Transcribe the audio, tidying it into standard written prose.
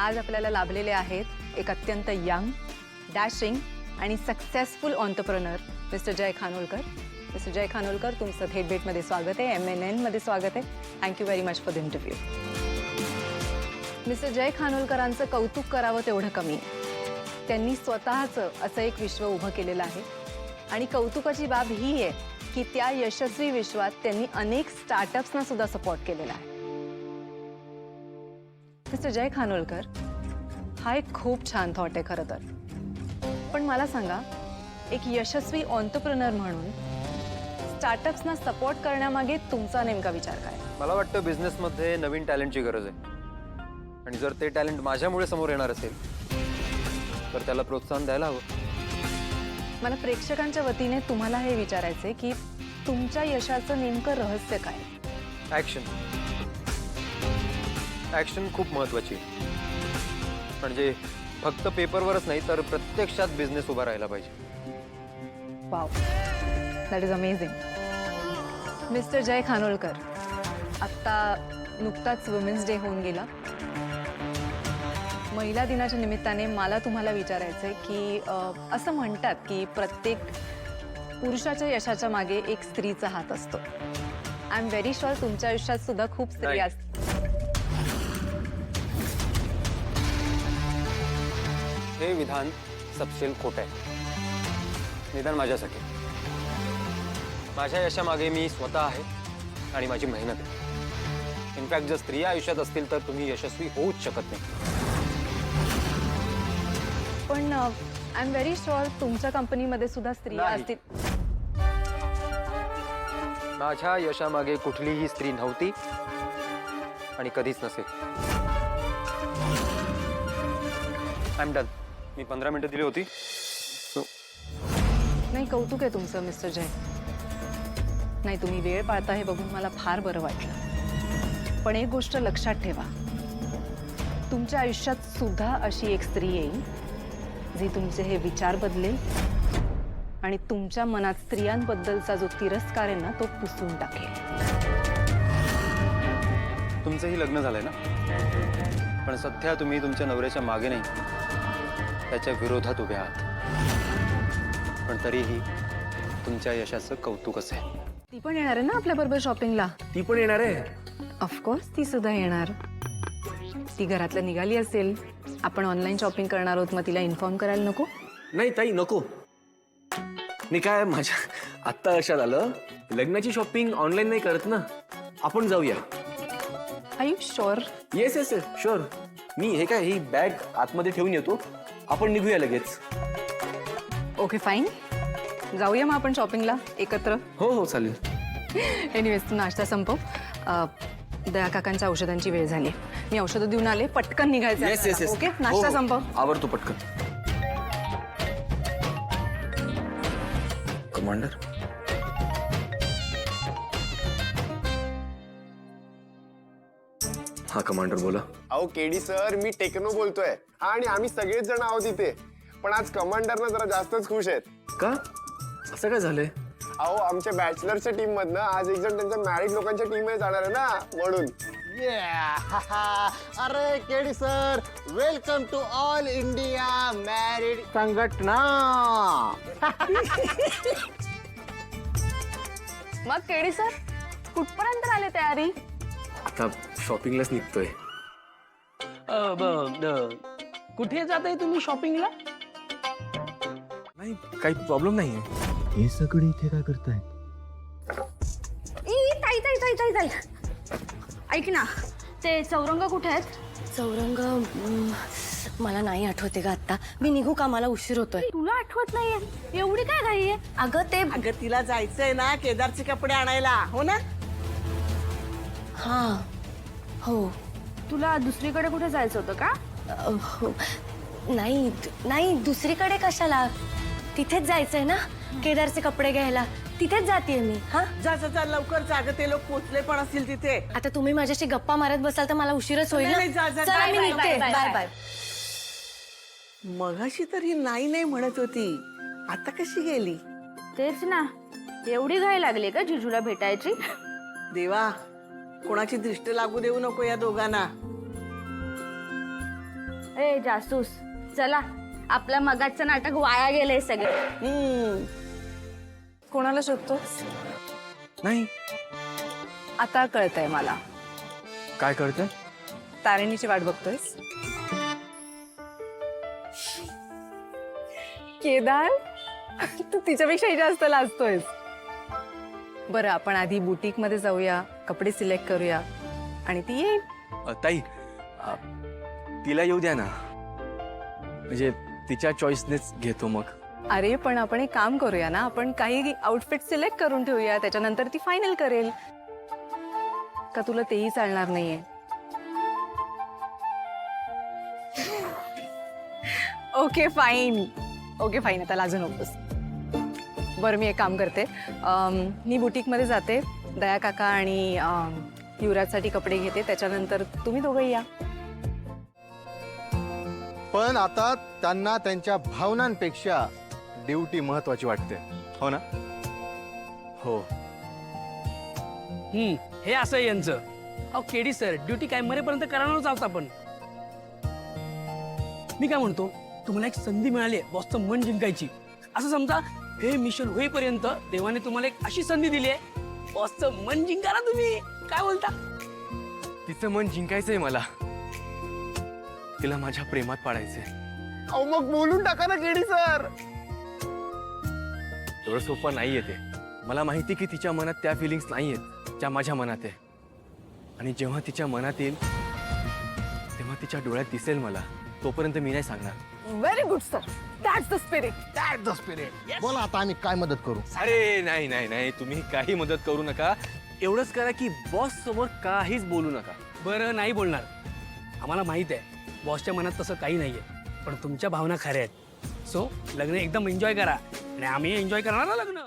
आज आपल्याला लाभलेले आहेत एक अत्यंत यंग, डॅशिंग आणि successful entrepreneur mister Jay Khanolkar. Mister Jay Khanolkar, तुमचं थेट भेटमध्ये स्वागत आहे. MNN मध्ये स्वागत आहे. Thank you very much for the interview. Mister Jay खानोलकरांचं कौतुक करावं तेवढं कमी. त्यांनी स्वतःचं असं एक विश्व उभं केलेलं आहे आणि कौतुकाची बाब ही आहे की त्या यशस्वी विश्वात त्यांनी अनेक स्टार्टअप्सना सुद्धा सपोर्ट केलेला आहे. मिस्टर जय खानोलकर, हा एक खूप छान थॉट आहे खरं तर. पण मला सांगा, एक यशस्वी एंटरप्रेन्योर म्हणून स्टार्टअप्सना सपोर्ट करण्यामागे तुमचा नेमका विचार काय? मला वाटतं बिझनेसमध्ये नवीन टॅलेंटची गरज आहे आणि जर ते टॅलेंट माझ्यामुळे समोर येणार असेल तर त्याला प्रोत्साहन द्यायला हवं. मला प्रेक्षकांच्या वतीने तुम्हाला हे विचारायचे की तुमच्या यशाचं नेमकं रहस्य काय? ॲक्शन. ॲक्शन खूप महत्त्वाची आहे. म्हणजे फक्त पेपरवरच नाही तर प्रत्यक्षात बिझनेस उभा राहायला पाहिजे. Wow, that is amazing. Mister Jay Khanolkar, आत्ता नुकताच वुमेन्स डे होऊन गेला. महिला दिनाच्या निमित्ताने मला तुम्हाला विचारायचं आहे की असं म्हणतात की प्रत्येक पुरुषाच्या यशाच्या मागे एक स्त्रीचा हात असतो. आय एम व्हेरी शुअर तुमच्या आयुष्यात सुद्धा खूप स्त्री असतात. हे विधान सपशेल खोटं आहे, निदान माझ्यासाठी. माझ्या यशामागे मी स्वतः आहे आणि माझी मेहनत आहे. इनफॅक्ट जर स्त्रिया आयुष्यात असतील तर तुम्ही यशस्वी होऊच शकत नाही. पण आय एम व्हेरी शुअर तुमच्या कंपनीमध्ये सुद्धा स्त्रिया नाही. असतील. माझ्या यशामागे कुठलीही स्त्री नव्हती आणि कधीच नसेल. I am done. मी 15 मिनिटं दिली होती. नाही, कौतुक आहे तुमचं मिस्टर जय. नाही, तुम्ही वेळ पाळता हे बघून मला फार बरं वाटलं. पण एक गोष्ट लक्षात ठेवा, तुमच्या आयुष्यात सुद्धा अशी एक स्त्री येईल जी तुमचे हे विचार बदलेल आणि तुमच्या मनात स्त्रियांबद्दलचा जो तिरस्कार आहे ना तो पुसून टाकेल. तुमचंही लग्न झालंय ना, पण सध्या तुम्ही तुमच्या नवऱ्याच्या मागे नाही, त्याच्या विरोधात उभे आहात. पण तरीही तुमच्या यशाचं कौतुकच आहे. ती पण येणार आहे ना आपल्याबरोबर शॉपिंगला? ती पण येणार आहे. ऑफकोर्स ती सुद्धा येणार. ती घरातलं निघाली असेल, आपण ऑनलाईन शॉपिंग करणार आहोत, मग तिला इन्फॉर्म करायला नको? नाही ताई, नको. मी काय माझ्या आत्ता लक्षात आलं, लग्नाची शॉपिंग ऑनलाईन नाही करत ना, आपण जाऊया. Are you sure? Yes yes yes sure. मी हे काय, ही बॅग आतमध्ये ठेवून येतो, आपण निघूया लगेच. ओके फाईन, जाऊया मग आपण शॉपिंगला एकत्र. हो हो चालेल. एनिवेज तू नाश्ता संपव. दया काकांच्या औषधांची वेळ झाली. मी औषधं देऊन आले, पटकन निघायचं. Yes yes yes. ओके, नाश्ता संपव. आवडतो पटकन. कमांडर, हा कमांडर बोला. अहो केडी सर, मी टेक्नो बोलतोय आणि आम्ही सगळेच जण आहोत इथे. पण आज कमांडरना जरा जास्तच खुश आहेत. का, असं काय झालंय? अहो आमच्या बॅचलरच्या टीम मधनं आज एक जण त्यांच्या मॅरिड लोकांच्या टीम मध्ये जाणार आहे ना, म्हणून. अरे KD sir, welcome to all India married संघटना. मग केडी सर, कुठपर्यंत आले तयारी? आता शॉपिंगलाच निघतोय. कुठे जाताय तुम्ही शॉपिंगला? नाही, काही प्रॉब्लेम नाहीये. हे सगळे इथे काय करताय? ताई ताई ताई ताई ताई, ऐक ना, ते चौरंग कुठे आहेत? चौरंग मला नाही आठवते ग आत्ता. मी निघू का, मला उशीर होतोय. तुला आठवत नाहीये? एवढी काय घाई आहे? अगं तिला जायचंय ना केदारचे कपडे आणायला, हो ना? हा हो. तुला दुसरीकडे कुठे जायचं होतं का? हो. नाही नाही, दुसरीकडे कशाला, तिथेच जायचंय ना केदारचे कपडे घ्यायला. तिथेच जाते मी. हा जा जा जा, लवकर जाग, ते लोक पोचले पण असतील तिथे. आता तुम्ही माझ्याशी गप्पा मारत बसाल तर मला उशीरच होईल नाही, जा, जा, ना. चला बाय, मी बाय, निघते. Bye, bye bye. बाय. मगाशी तर ही नाही नाही म्हणत होती, आता कशी गेली? तेच ना, एवढी घाई लागली का जिजूला भेटायची? देवा, कोणाची दृष्टी लागू देऊ नको या दोघांना. ए जासूस, चला आपल्या मगाचं नाटक वाया गेलंय सगळं. कोणाला शोधतोस? नाही. आता कळतंय मला. काय करतं? तारिणीची वाट बघतोयस? केदार, तू तिच्यापेक्षाही जास्त लाजतोयस. बरं, आपण आधी बुटीक मध्ये जाऊया, कपडे सिलेक्ट करूया आणि ती येईल. ताई, तिला येऊ द्या ना. म्हणजे तिच्या चॉईसनेच घेतो मग. अरे पण आपण एक काम करूया ना, आपण काही आउटफिट सिलेक्ट करून ठेवूया, त्याच्यानंतर ती फायनल करेल. का तुला तेही चालणार नाहीये? ओके फाईन, ओके फाईन, आता लाजू नकोस. बरं, मी एक काम करते, मी बुटीकमध्ये जाते, दया काका आणि युवराजसाठी कपडे घेते, त्याच्यानंतर तुम्ही दोघंही या. पण आता त्यांना त्यांच्या भावनांपेक्षा ड्युटी महत्वाची वाटते, हो ना? हो. हे असं आहे यांचं. अहो केडी सर, ड्युटी काय मरेपर्यंत करणारच आहोत आपण. मी काय म्हणतो, तुम्हाला एक संधी मिळाली आहे बॉसचं मन जिंकायची. असं समजा, हे मिशन होईपर्यंत देवाने तुम्हाला एक अशी संधी दिली आहे, बॉसचं मन जिंका ना तुम्ही. काय बोलता? तिचं मन जिंकायचंय मला. तिला माझ्या प्रेमात पाडायचंय. अहो मग बोलून टाका ना केडी सर. एवढं सोपं नाहीये ते. मला माहिती की तिच्या मनात त्या फिलिंग्स नाहीयेत ज्या माझ्या मनात आहे. आणि जेव्हा तिच्या मनात येईल तेव्हा तिच्या डोळ्यात दिसेल मला. तोपर्यंत मी नाही सांगणार. Very good sir, that's the spirit. That the spirit. बोला आता आम्ही काय मदत करू? अरे नाही नाही नाही, तुम्ही काही मदत करू नका. एवढंच करा की बॉस समोर काहीच बोलू नका. बरं, नाही बोलणार. आम्हाला माहित आहे बॉसच्या मनात तसं काही नाहीये, पण तुमच्या भावना खऱ्या आहेत. सो लग्न एकदम एन्जॉय करा आणि आम्ही एन्जॉय करणार ना लग्न.